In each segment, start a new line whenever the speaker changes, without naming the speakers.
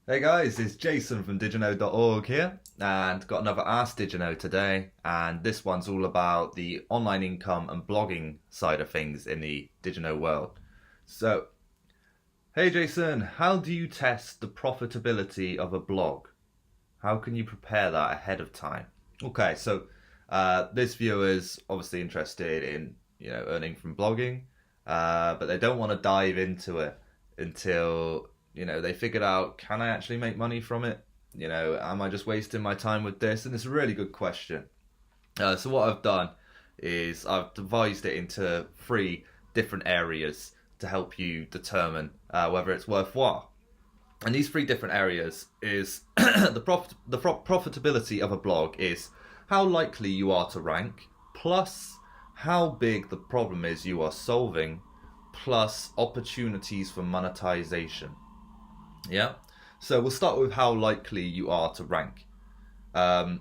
Hey guys, it's Jason from DigiNo.org here, and got another AskDigiNo today, and this one's all about the online income and blogging side of things in the DigiNo world. So, hey Jason, how do you test the profitability of a blog? How can you prepare that ahead of time? Okay, so this viewer's obviously interested in earning from blogging, but they don't want to dive into it until they figured out, can I actually make money from it? Am I just wasting my time with this? And it's a really good question. So what I've done is I've divided it into three different areas to help you determine whether it's worthwhile. And these three different areas is the profitability of a blog is how likely you are to rank, plus how big the problem is you are solving, plus opportunities for monetization. Yeah, so we'll start with how likely you are to rank. The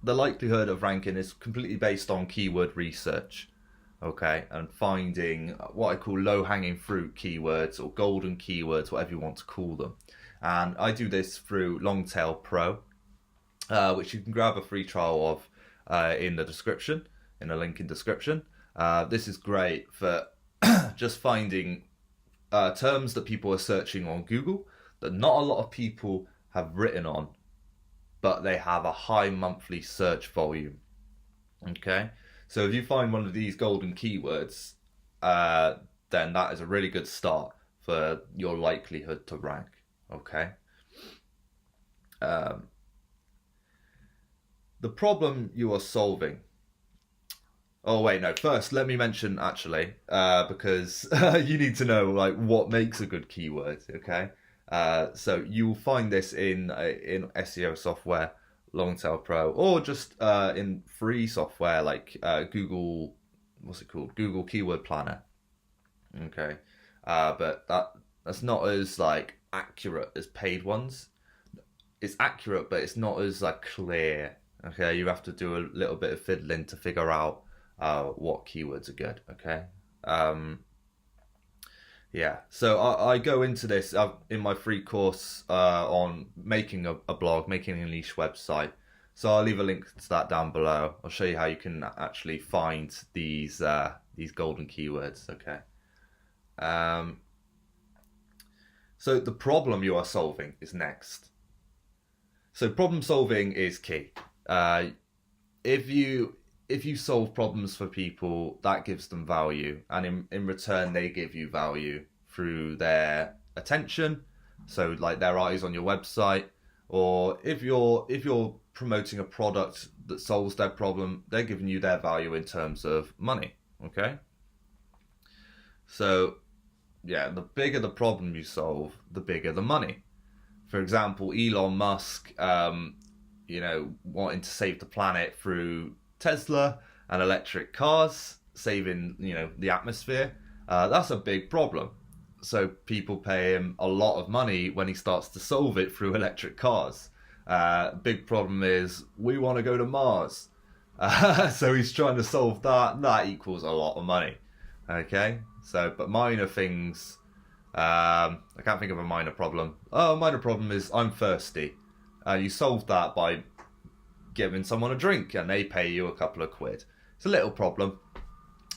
likelihood of ranking is completely based on keyword research, okay, and finding what I call low-hanging fruit keywords or golden keywords, whatever you want to call them. And I do this through Longtail Pro, which you can grab a free trial of in the description, in a link in description. This is great for just finding terms that people are searching on Google that not a lot of people have written on, but they have a high monthly search volume. Okay, so if you find one of these golden keywords, then that is a really good start for your likelihood to rank. Okay. The problem you are solving. Oh wait, no. First, let me mention actually, because you need to know like what makes a good keyword. Okay, so you'll find this in SEO software, Longtail Pro, or just in free software like Google. What's it called? Google Keyword Planner. Okay, but that's not as like accurate as paid ones. It's accurate, but it's not as like clear. Okay, you have to do a little bit of fiddling to figure out what keywords are good. Okay. Yeah, so I go into this in my free course on making a blog, making a niche website. So I'll leave a link to that down below. I'll show you how you can actually find these golden keywords. Okay. So the problem you are solving is next. So problem solving is key. If you solve problems for people, that gives them value, and in return they give you value through their attention, so like their eyes on your website, or if you're promoting a product that solves their problem, they're giving you their value in terms of money. Okay, so yeah, the bigger the problem you solve, the bigger the money. For example, Elon Musk wanting to save the planet through Tesla and electric cars, saving the atmosphere, that's a big problem. So people pay him a lot of money when he starts to solve it through electric cars. Big problem is we want to go to Mars, so he's trying to solve that. That equals a lot of money. Okay, so but minor things, I can't think of a minor problem. Oh, a minor problem is I'm thirsty. You solve that by giving someone a drink and they pay you a couple of quid. It's a little problem.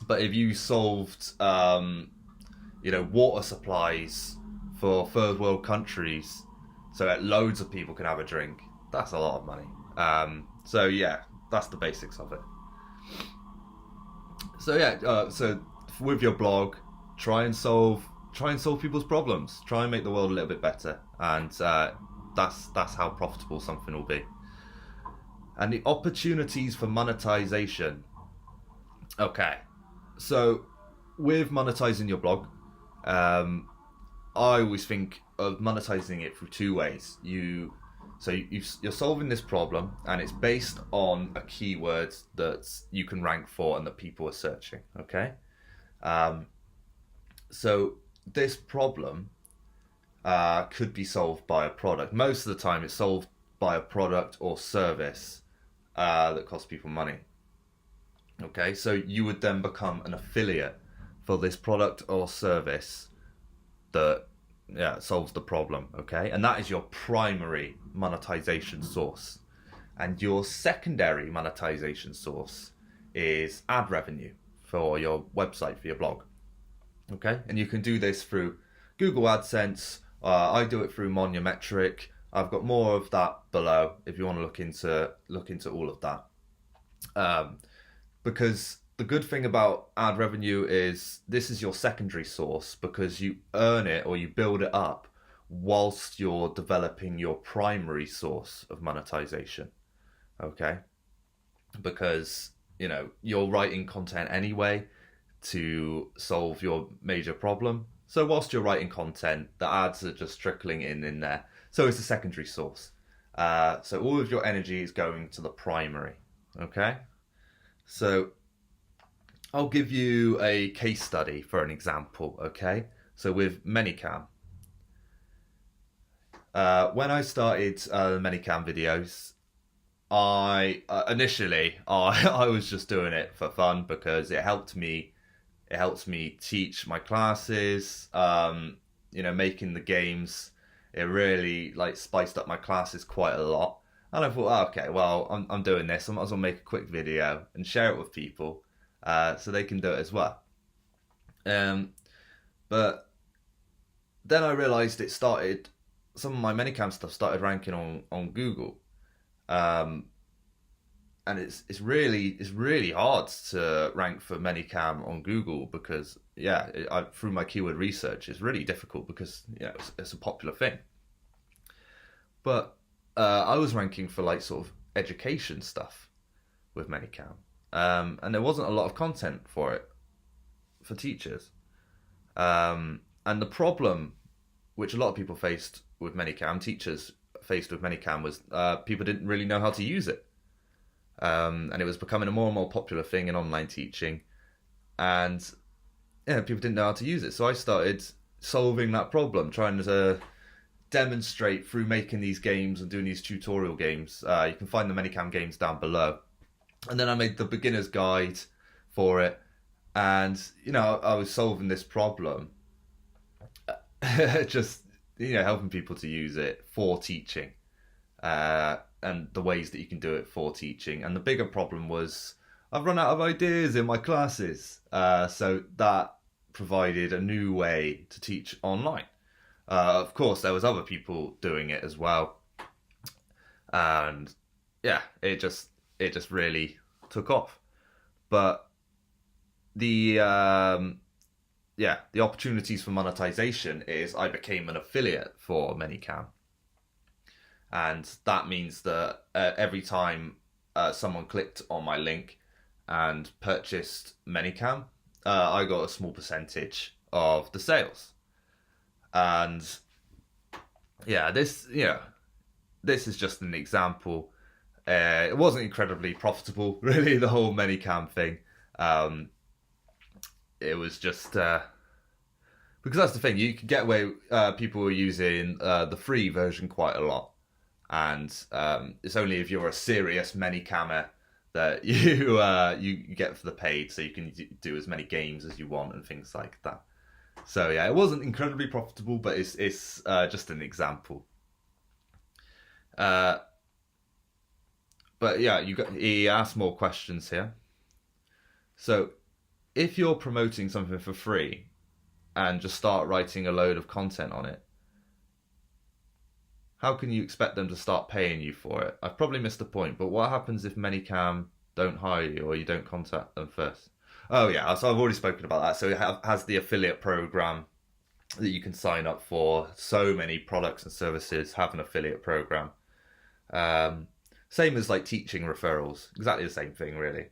But if you solved, water supplies for third world countries so that loads of people can have a drink, that's a lot of money. So yeah, that's the basics of it. So yeah, so with your blog, try and solve people's problems. Try and make the world a little bit better, and that's how profitable something will be. And the opportunities for monetization. Okay, so with monetizing your blog, I always think of monetizing it through two ways. You're solving this problem, and it's based on a keyword that you can rank for and that people are searching. Okay, so this problem could be solved by a product. Most of the time, it's solved by a product or service that costs people money. Okay, so you would then become an affiliate for this product or service that solves the problem. Okay, and that is your primary monetization source, and your secondary monetization source is ad revenue for your website, for your blog. Okay, and you can do this through Google AdSense. I do it through Monometric. I've got more of that below if you want to look into all of that. Because the good thing about ad revenue is this is your secondary source, because you earn it or you build it up whilst you're developing your primary source of monetization. Okay, because you're writing content anyway to solve your major problem. So whilst you're writing content, the ads are just trickling in there. So it's a secondary source. So all of your energy is going to the primary. Okay? So I'll give you a case study for an example. Okay? So with ManyCam. When I started ManyCam videos, I initially I was just doing it for fun because it helps me teach my classes. Making the games, it really spiced up my classes quite a lot. And I thought, okay, well, I'm doing this, I might as well make a quick video and share it with people, so they can do it as well. But then I realised some of my ManyCam stuff started ranking on Google. And it's really hard to rank for ManyCam on Google because through my keyword research, it's really difficult because it's a popular thing. But I was ranking for sort of education stuff with ManyCam, and there wasn't a lot of content for it for teachers. And the problem which a lot of people faced with ManyCam, teachers faced with ManyCam, was people didn't really know how to use it. And it was becoming a more and more popular thing in online teaching, and people didn't know how to use it. So I started solving that problem, trying to demonstrate through making these games and doing these tutorial games. You can find the ManyCam games down below. And then I made the beginner's guide for it, and I was solving this problem, just helping people to use it for teaching. And the ways that you can do it for teaching. And the bigger problem was I've run out of ideas in my classes. So that provided a new way to teach online. Of course, there was other people doing it as well. And it just really took off. But the opportunities for monetization is I became an affiliate for ManyCam. And that means that every time someone clicked on my link and purchased ManyCam, I got a small percentage of the sales. And this is just an example. It wasn't incredibly profitable, really, the whole ManyCam thing. It was just because that's the thing. You can get away. People were using the free version quite a lot. And it's only if you're a serious ManyCammer that you get for the paid, so you can do as many games as you want and things like that. So it wasn't incredibly profitable, but it's just an example. But he asked more questions here. So if you're promoting something for free and just start writing a load of content on it, how can you expect them to start paying you for it? I've probably missed the point, but what happens if ManyCam don't hire you or you don't contact them first? Oh yeah, so I've already spoken about that. So it has the affiliate program that you can sign up for. So many products and services have an affiliate program. Same as teaching referrals, exactly the same thing really.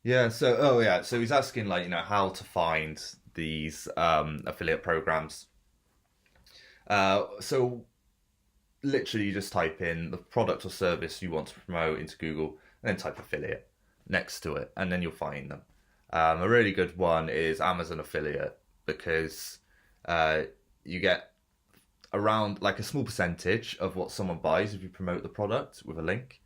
Yeah, so he's asking how to find these affiliate programs. So literally you just type in the product or service you want to promote into Google and then type affiliate next to it, and then you'll find them. A really good one is Amazon affiliate, because you get around a small percentage of what someone buys if you promote the product with a link.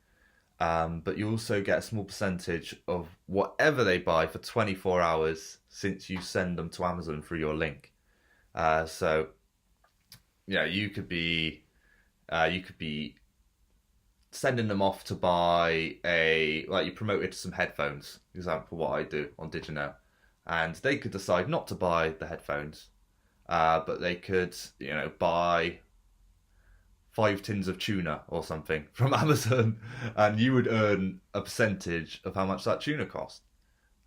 But you also get a small percentage of whatever they buy for 24 hours since you send them to Amazon through your link. So yeah, you could be sending them off to buy you promoted some headphones, for example, what I do on DigiNo, and they could decide not to buy the headphones, but they could, buy 5 tins of tuna or something from Amazon, and you would earn a percentage of how much that tuna cost.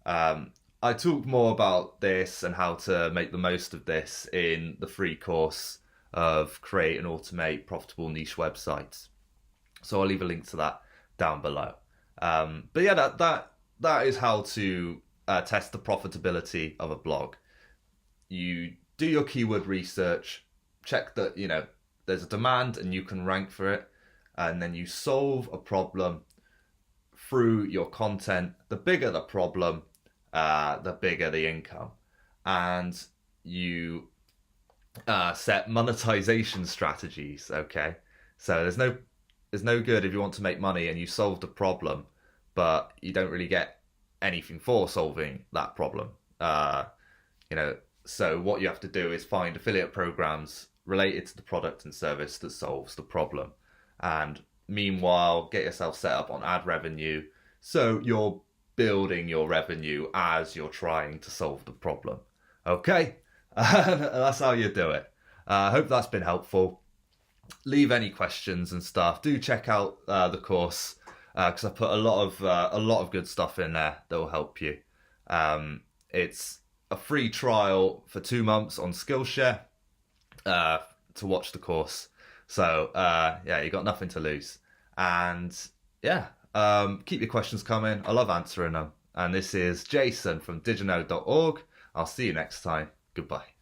I talk more about this and how to make the most of this in the free course of Create and Automate Profitable Niche Websites. So I'll leave a link to that down below. But yeah, that is how to test the profitability of a blog. You do your keyword research, check that there's a demand and you can rank for it, and then you solve a problem through your content. The bigger the problem, the bigger the income, and you set monetization strategies. Okay, so there's no good if you want to make money and you solved a problem, but you don't really get anything for solving that problem. So what you have to do is find affiliate programs related to the product and service that solves the problem, and meanwhile get yourself set up on ad revenue, so you're building your revenue as you're trying to solve the problem. Okay, that's how you do it. I hope that's been helpful. Leave any questions and stuff. Do check out the course, because I put a lot of good stuff in there that will help you. It's a free trial for 2 months on Skillshare to watch the course. So yeah, you got nothing to lose. And yeah, keep your questions coming. I love answering them. And this is Jason from digino.org. I'll see you next time. Goodbye.